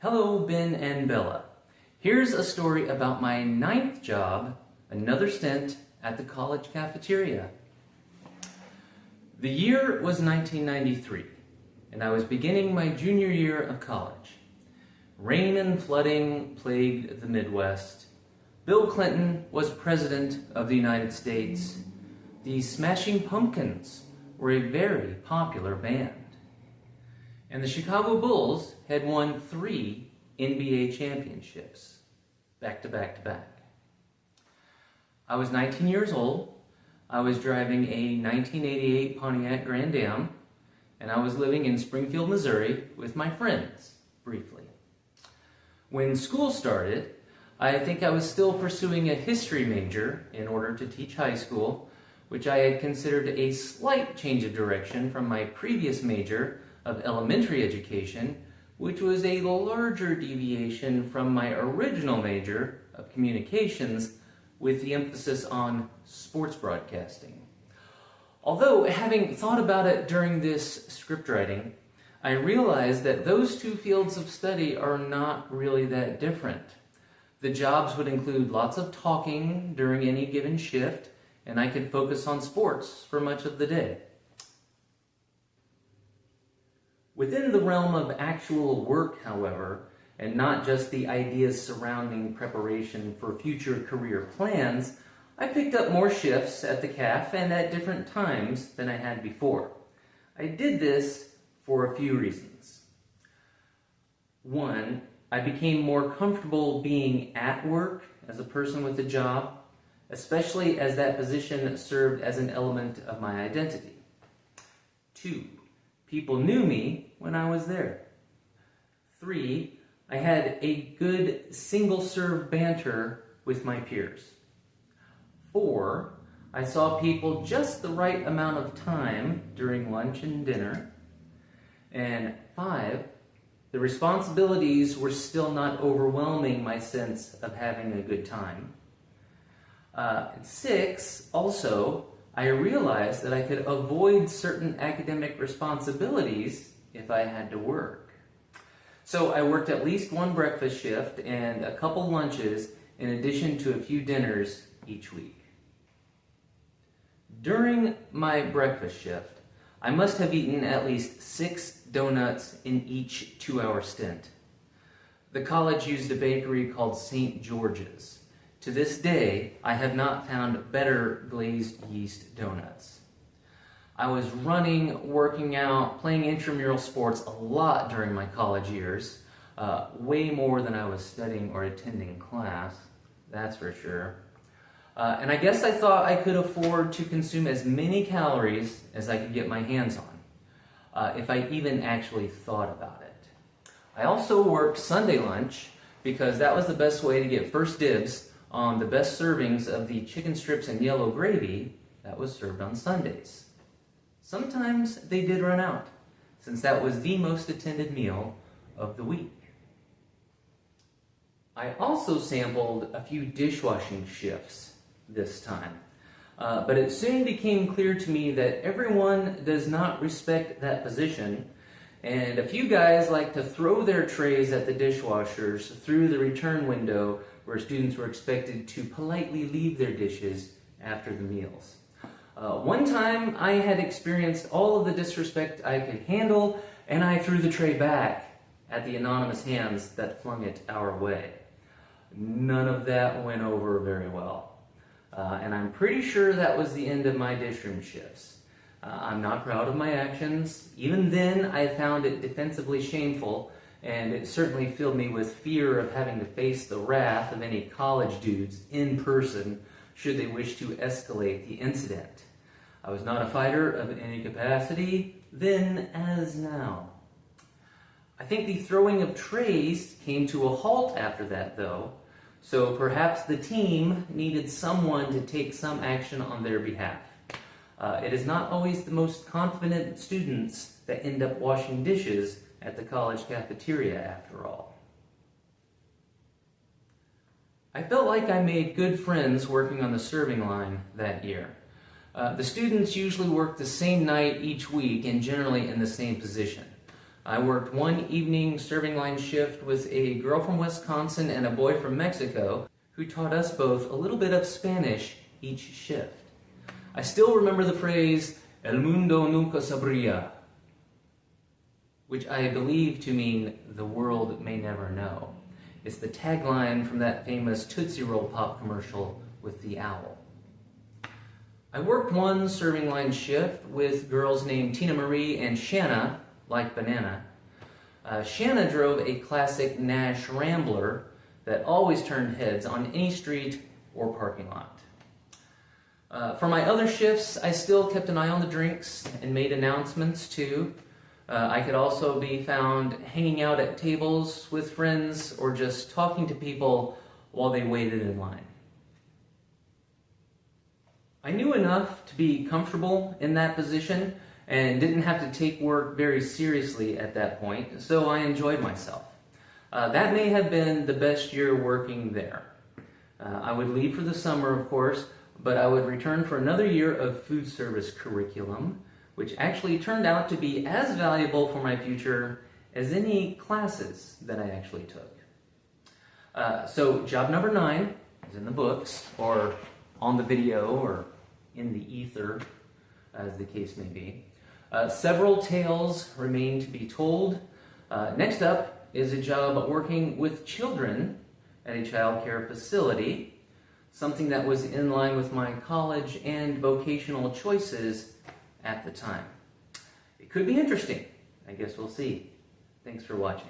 Hello, Ben and Bella. Here's a story about my ninth job, another stint at the college cafeteria. The year was 1993, and I was beginning my junior year of college. Rain and flooding plagued the Midwest. Bill Clinton was President of the United States. The Smashing Pumpkins were a very popular band. And the Chicago Bulls had won 3 NBA championships, back to back to back. I was 19 years old. I was driving a 1988 Pontiac Grand Am, and I was living in Springfield, Missouri with my friends, briefly. When school started, I think I was still pursuing a history major in order to teach high school, which I had considered a slight change of direction from my previous major of elementary education, which was a larger deviation from my original major of communications with the emphasis on sports broadcasting. Although, having thought about it during this script writing, I realized that those two fields of study are not really that different. The jobs would include lots of talking during any given shift, and I could focus on sports for much of the day. Within the realm of actual work, however, and not just the ideas surrounding preparation for future career plans, I picked up more shifts at the CAF and at different times than I had before. I did this for a few reasons. One, I became more comfortable being at work as a person with a job, especially as that position served as an element of my identity. 2, people knew me when I was there. 3, I had a good single-serve banter with my peers. 4, I saw people just the right amount of time during lunch and dinner. And 5, the responsibilities were still not overwhelming my sense of having a good time. 6, also, I realized that I could avoid certain academic responsibilities if I had to work. So I worked at least one breakfast shift and a couple lunches in addition to a few dinners each week. During my breakfast shift, I must have eaten at least 6 donuts in each 2-hour stint. The college used a bakery called St. George's. To this day, I have not found better glazed yeast donuts. I was running, working out, playing intramural sports a lot during my college years, way more than I was studying or attending class, that's for sure. And I guess I thought I could afford to consume as many calories as I could get my hands on, if I even actually thought about it. I also worked Sunday lunch because that was the best way to get first dibs on the best servings of the chicken strips and yellow gravy that was served on Sundays. Sometimes they did run out, since that was the most attended meal of the week. I also sampled a few dishwashing shifts this time, but it soon became clear to me that everyone does not respect that position, and a few guys like to throw their trays at the dishwashers through the return window where students were expected to politely leave their dishes after the meals. One time I had experienced all of the disrespect I could handle, and I threw the tray back at the anonymous hands that flung it our way. None of that went over very well. And I'm pretty sure that was the end of my dishroom shifts. I'm not proud of my actions. Even then, I found it defensively shameful, and it certainly filled me with fear of having to face the wrath of any college dudes in person should they wish to escalate the incident. I was not a fighter of any capacity, then as now. I think the throwing of trays came to a halt after that, though, so perhaps the team needed someone to take some action on their behalf. It is not always the most confident students that end up washing dishes at the college cafeteria, after all. I felt like I made good friends working on the serving line that year. The students usually worked the same night each week and generally in the same position. I worked one evening serving line shift with a girl from Wisconsin and a boy from Mexico who taught us both a little bit of Spanish each shift. I still remember the phrase, "El mundo nunca sabría," which I believe to mean "the world may never know." It's the tagline from that famous Tootsie Roll Pop commercial with the owl. I worked one serving line shift with girls named Tina Marie and Shanna, like banana. Shanna drove a classic Nash Rambler that always turned heads on any street or parking lot. For my other shifts, I still kept an eye on the drinks and made announcements too. I could also be found hanging out at tables with friends or just talking to people while they waited in line. I knew enough to be comfortable in that position and didn't have to take work very seriously at that point, so I enjoyed myself. That may have been the best year working there. I would leave for the summer, of course, but I would return for another year of food service curriculum, which actually turned out to be as valuable for my future as any classes that I actually took. So job number 9 is in the books, or on the video, or in the ether, as the case may be. Several tales remain to be told. Next up is a job working with children at a child care facility, something that was in line with my college and vocational choices at the time. It could be interesting. I guess we'll see. Thanks for watching.